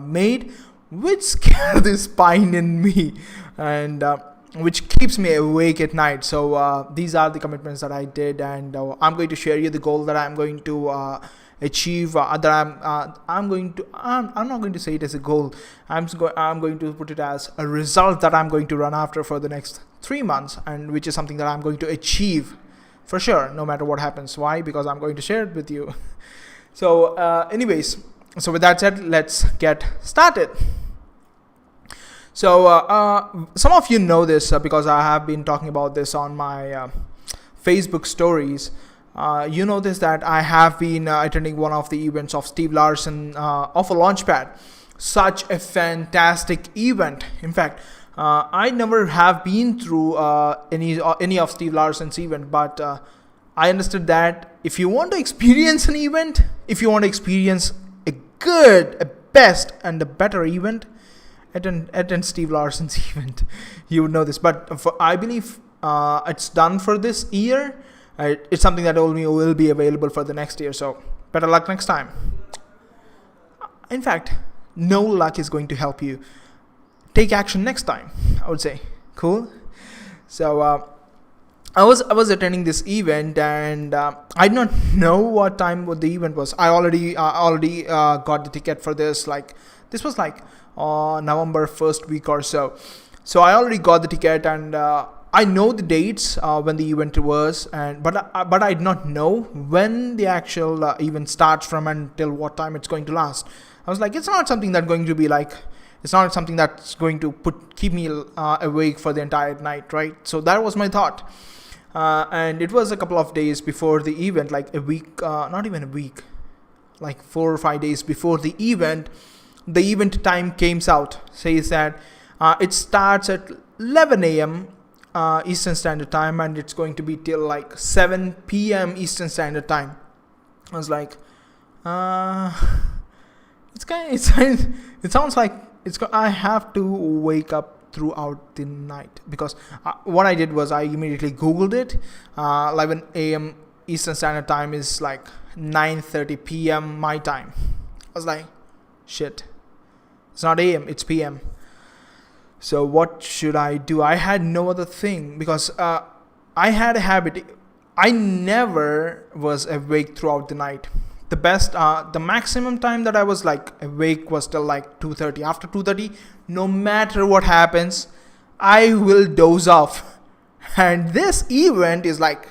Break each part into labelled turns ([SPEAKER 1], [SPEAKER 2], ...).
[SPEAKER 1] made, which scare the spine in me, and which keeps me awake at night. So these are the commitments that I did, and I'm going to share you the goal that I'm going to achieve. I'm not going to say it as a goal. I'm going to put it as a result that I'm going to run after for the next 3 months, and which is something that I'm going to achieve for sure, no matter what happens. Why? Because I'm going to share it with you. So, anyways, so with that said, let's get started. So, some of you know this because I have been talking about this on my Facebook stories. You know this, that I have been attending one of the events of Steve Larsen of a Launchpad. Such a fantastic event. In fact, I never have been through any of Steve Larsen's event, but I understood that if you want to experience an event, if you want to experience a good, a best, and a better event, attend Steve Larsen's event. You would know this, but I believe it's done for this year. It's something that only will be available for the next year. So better luck next time. In fact, no luck is going to help you. Take action next time, I would say. Cool. So I was attending this event, and I did not know what the event was. I already got the ticket for this. Like, this was like November 1st week or so. So I already got the ticket, and I know the dates when the event was, but I did not know when the actual event starts from until what time it's going to last. I was like, it's not something that's going to be like, it's not something that's going to keep me awake for the entire night, right? So that was my thought. And it was a couple of days before the event, like a week, not even a week, like 4 or 5 days before the event time came out. Says that it starts at 11 a.m. Eastern Standard Time, and it's going to be till like 7 p.m. Eastern Standard Time. I was like, it sounds like I have to wake up throughout the night, because what I did was I immediately Googled it. 11 a.m. Eastern Standard Time is like 9:30 p.m. my time. I was like, shit, it's not a.m., it's p.m. So what should I do? I had no other thing, because I had a habit. I never was awake throughout the night. The maximum time that I was like awake was till like 2:30. After 2:30, no matter what happens, I will doze off. And this event is like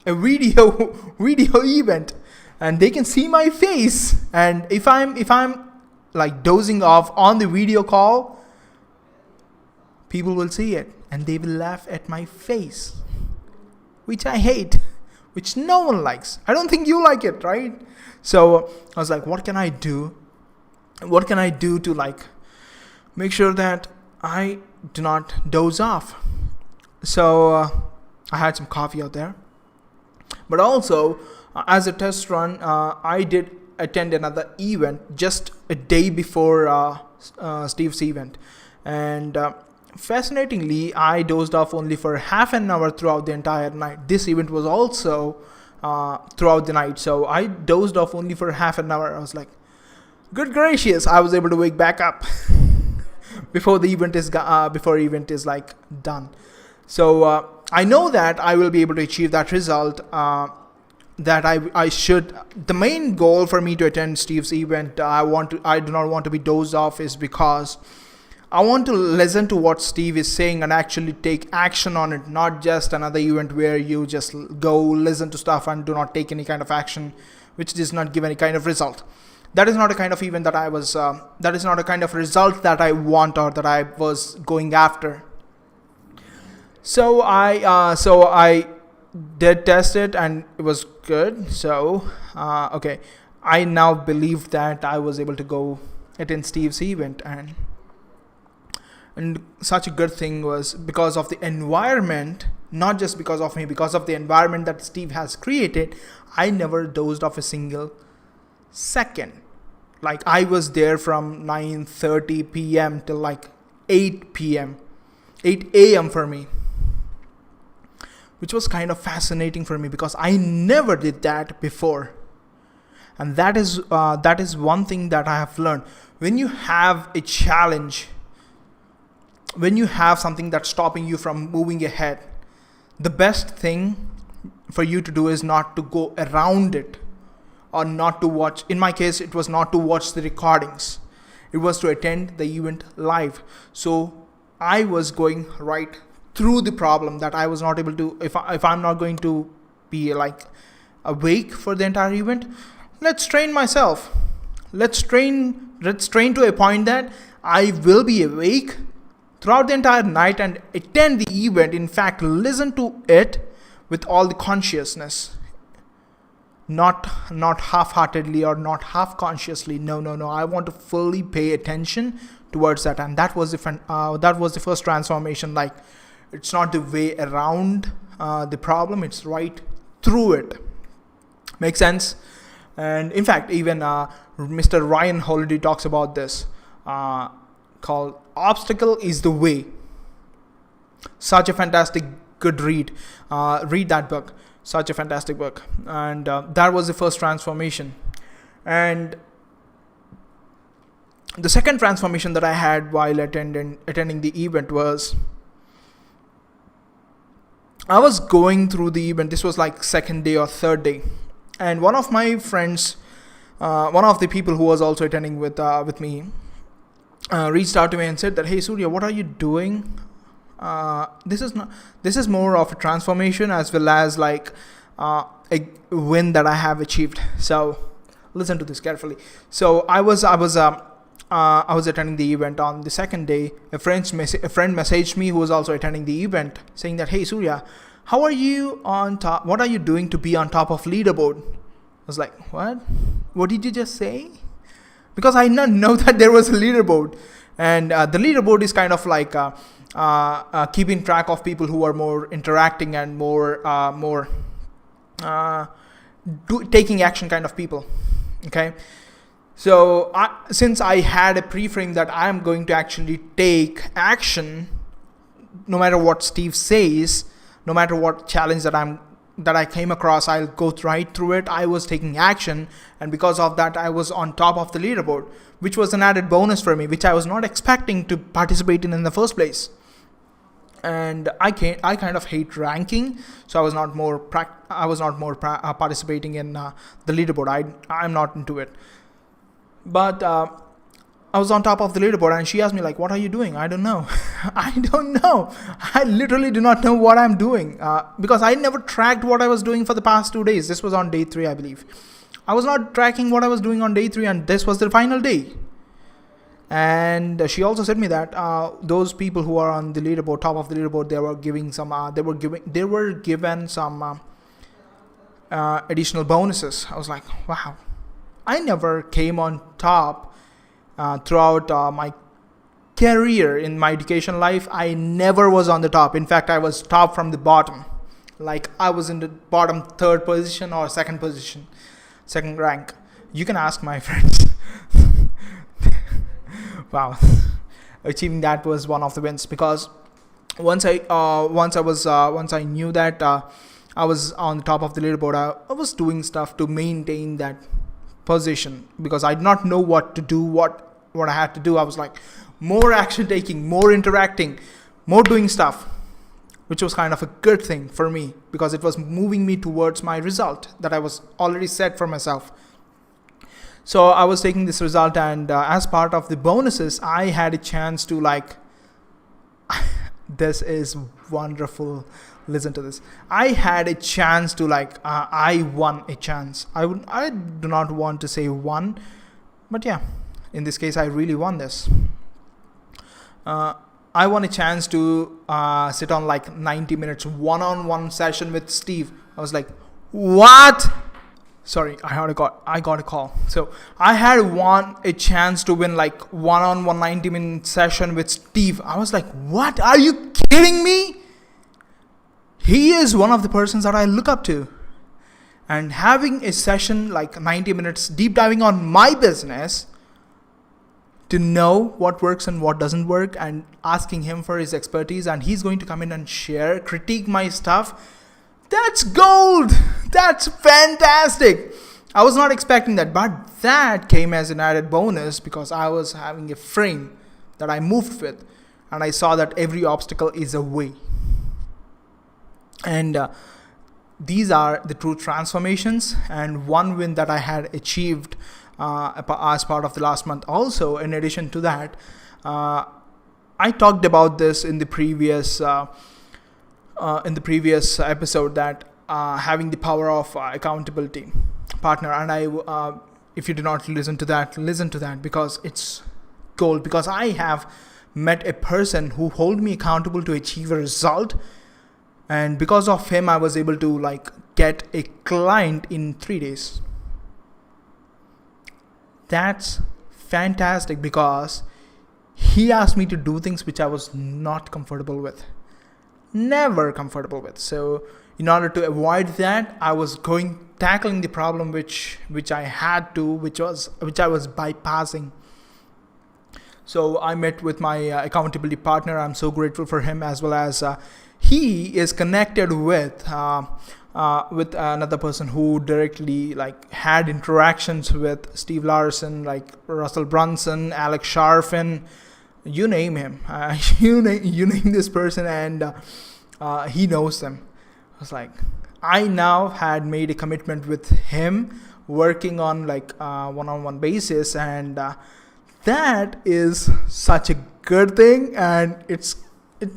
[SPEAKER 1] a video event, and they can see my face. And if I'm like dozing off on the video call, people will see it and they will laugh at my face, which I hate, which no one likes. I don't think you like it, right? So I was like, what can I do? What can I do to like make sure that I do not doze off? So I had some coffee out there, but also as a test run, I did attend another event just a day before Steve's event, and fascinatingly, I dozed off only for half an hour throughout the entire night. This event was also throughout the night, so I dozed off only for half an hour. I was like, good gracious, I was able to wake back up before the event is like done. So I know that I will be able to achieve that result. That I should. The main goal for me to attend Steve's event, I do not want to be dozed off, is because I want to listen to what Steve is saying and actually take action on it, not just another event where you just go listen to stuff and do not take any kind of action, which does not give any kind of result. That is not a kind of event that I was, that is not a kind of result that I want or that I was going after. So I did test it and it was good. So, okay, I now believe that I was able to go attend Steve's event, and such a good thing was because of the environment, not just because of me, because of the environment that Steve has created. I never dozed off a single second. Like, I was there from 9:30 p.m. till like 8 p.m., 8 a.m. for me, which was kind of fascinating for me because I never did that before. And that is one thing that I have learned. When you have a challenge, when you have something that's stopping you from moving ahead, the best thing for you to do is not to go around it, or not to watch. In my case, it was not to watch the recordings, it was to attend the event live. So I was going right through the problem, that I was not able to, if I'm not going to be like awake for the entire event, let's train myself. Let's train to a point that I will be awake throughout the entire night and attend the event. In fact, listen to it with all the consciousness, not half-heartedly or not half-consciously. No. I want to fully pay attention towards that, and that was the first transformation. Like, it's not the way around the problem; it's right through it. Makes sense? And in fact, even Mr. Ryan Holiday talks about this, called "Obstacle is the Way." Such a fantastic, good read. Read that book. Such a fantastic book. And that was the first transformation. And the second transformation that I had while attending the event was, I was going through the event. This was like second day or third day, and one of my friends, one of the people who was also attending with me, reached out to me and said that, "Hey Surya, what are you doing? This is more of a transformation as well as like a win that I have achieved." So listen to this carefully. So I was attending the event on the second day. A friend messaged me who was also attending the event, saying that, "Hey Surya, how are you on top? What are you doing to be on top of leaderboard?" I was like, "What? What did you just say?" Because I didn't know that there was a leaderboard, and the leaderboard is kind of like keeping track of people who are more interacting and more taking action kind of people. Okay. So since I had a pre-frame that I am going to actually take action, no matter what Steve says, no matter what challenge that I came across, I'll go right through it. I was taking action, and because of that, I was on top of the leaderboard, which was an added bonus for me, which I was not expecting to participate in the first place. And I kind of hate ranking, so I was not more participating in the leaderboard. I'm not into it. But I was on top of the leaderboard, and she asked me like, "What are you doing?" I don't know. I don't know. I literally do not know what I'm doing, because I never tracked what I was doing for the past 2 days. This was on day 3, I believe. I was not tracking what I was doing on day 3, and this was the final day. And she also said me that those people who are on the leaderboard, top of the leaderboard, they were given some additional bonuses. I was like, wow. I never came on top throughout my career in my education life. I never was on the top. In fact, I was top from the bottom. Like, I was in the bottom 3rd position or 2nd position, 2nd rank. You can ask my friends. Wow. Achieving that was one of the wins, because once I knew that I was on the top of the leaderboard, I was doing stuff to maintain that position, because I did not know what to do, what I had to do. I was like, more action taking, more interacting, more doing stuff, which was kind of a good thing for me, because it was moving me towards my result that I was already set for myself. So I was taking this result, and as part of the bonuses, I had a chance to like, this is wonderful. Listen to this. I had a chance to like, I won a chance. I do not want to say won, but yeah, in this case, I really won this. I won a chance to sit on like 90 minutes one-on-one session with Steve. I was like, what? Sorry, I got a call. So I had won a chance to win like one-on-one 90-minute session with Steve. I was like, what? Are you kidding me? He is one of the persons that I look up to. And having a session like 90 minutes deep diving on my business to know what works and what doesn't work, and asking him for his expertise, and he's going to come in and share, critique my stuff. That's gold. That's fantastic. I was not expecting that, but that came as an added bonus because I was having a frame that I moved with, and I saw that every obstacle is a way. And these are the true transformations. And one win that I had achieved as part of the last month. Also, in addition to that, I talked about this in the previous episode, that having the power of accountability partner. And I, if you do not listen to that because it's gold. Because I have met a person who hold me accountable to achieve a result, and because of him, I was able to get a client in 3 days. That's fantastic because he asked me to do things which I was not comfortable with. Never comfortable with. So in order to avoid that, I was tackling the problem which I had to, which I was bypassing. So I met with my accountability partner. I'm so grateful for him, as well as he is connected with another person who directly had interactions with Steve Larson, like Russell Brunson, Alex Sharfin, you name him, you name this person, and he knows them. I was like, I now had made a commitment with him, working on one-on-one basis, and that is such a good thing. And it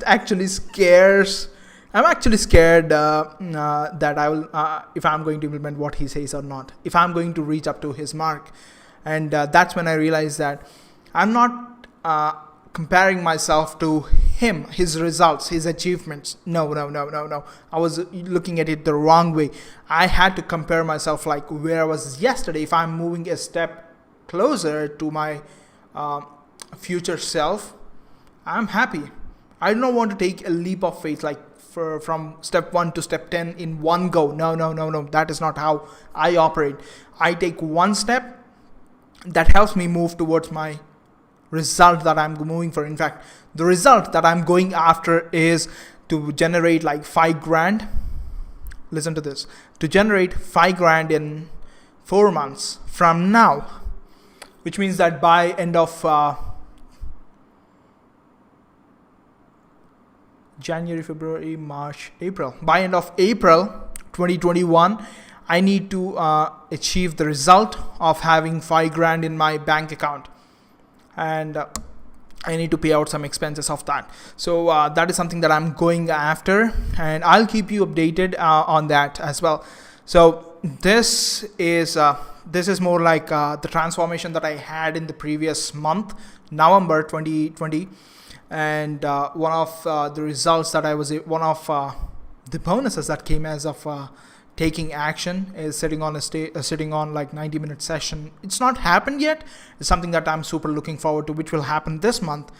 [SPEAKER 1] actually scares. I'm actually scared that I will, if I'm going to implement what he says or not, if I'm going to reach up to his mark. And that's when I realized that I'm not comparing myself to him, his results, his achievements. No. I was looking at it the wrong way. I had to compare myself where I was yesterday. If I'm moving a step closer to my future self, I'm happy. I don't want to take a leap of faith from step 1 to step 10 in one go. No. That is not how I operate. I take one step that helps me move towards my result that I'm moving for. In fact, the result that I'm going after is to generate $5,000. Listen to this. To generate $5,000 in 4 months from now, which means that by end of January, February, March, April. By end of April 2021, I need to achieve the result of having $5,000 in my bank account. And I need to pay out some expenses of that. So that is something that I'm going after, and I'll keep you updated on that as well. So this is more like the transformation that I had in the previous month, November 2020. And one of the results that one of the bonuses that came as of taking action is sitting on 90-minute session. It's not happened yet. It's something that I'm super looking forward to, which will happen this month.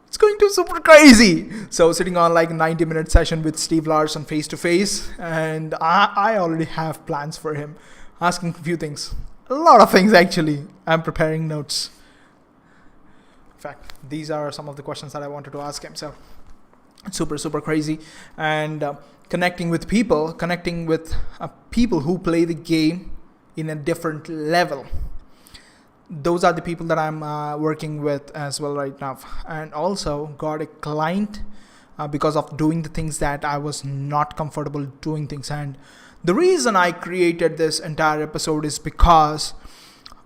[SPEAKER 1] It's going to be super crazy. So sitting on 90-minute session with Steve Larson face to face, and I already have plans for him, asking a few things, a lot of things actually. I'm preparing notes. In fact, these are some of the questions that I wanted to ask him. So it's super crazy. And connecting with people who play the game in a different level. Those are the people that I'm working with as well right now. And also got a client because of doing the things that I was not comfortable doing things. And the reason I created this entire episode is because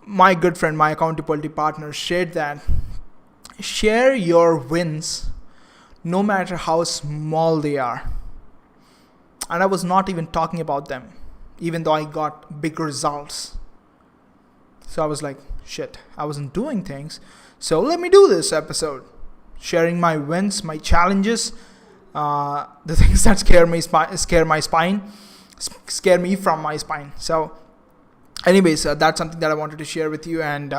[SPEAKER 1] my good friend, my accountability partner, shared that share your wins no matter how small they are. And I was not even talking about them, even though I got big results. So I was like, shit, I wasn't doing things. So let me do this episode, sharing my wins, my challenges, the things that scare me from my spine. So anyways, that's something that I wanted to share with you. And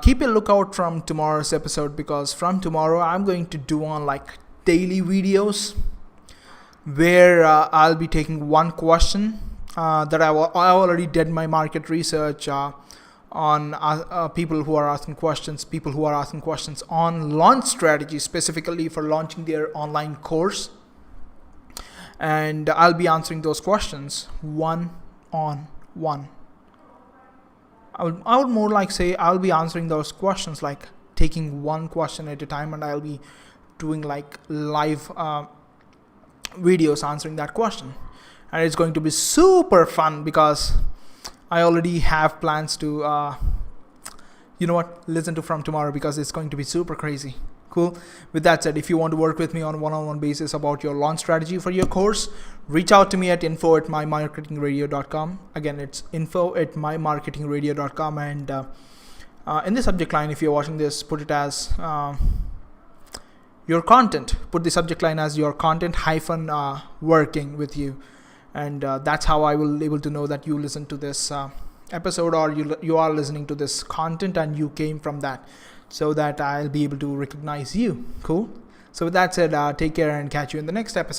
[SPEAKER 1] keep a lookout from tomorrow's episode, because from tomorrow I'm going to do on daily videos where I'll be taking one question that I already did my market research on people who are asking questions on launch strategy, specifically for launching their online course. And I'll be answering those questions one-on-one. I would more like say I'll be answering those questions, like taking one question at a time, and I'll be doing like live videos answering that question. And it's going to be super fun because I already have plans to listen to from tomorrow, because it's going to be super crazy. Cool. With that said, if you want to work with me on a one-on-one basis about your launch strategy for your course, reach out to me at info@mymarketingradio.com. Again, it's info@mymarketingradio.com. And in the subject line, if you're watching this, put it as your content. Put the subject line as your content hyphen working with you. And that's how I will able to know that you listen to this episode, or you are listening to this content and you came from that, so that I'll be able to recognize you. Cool. So with that said, take care and catch you in the next episode.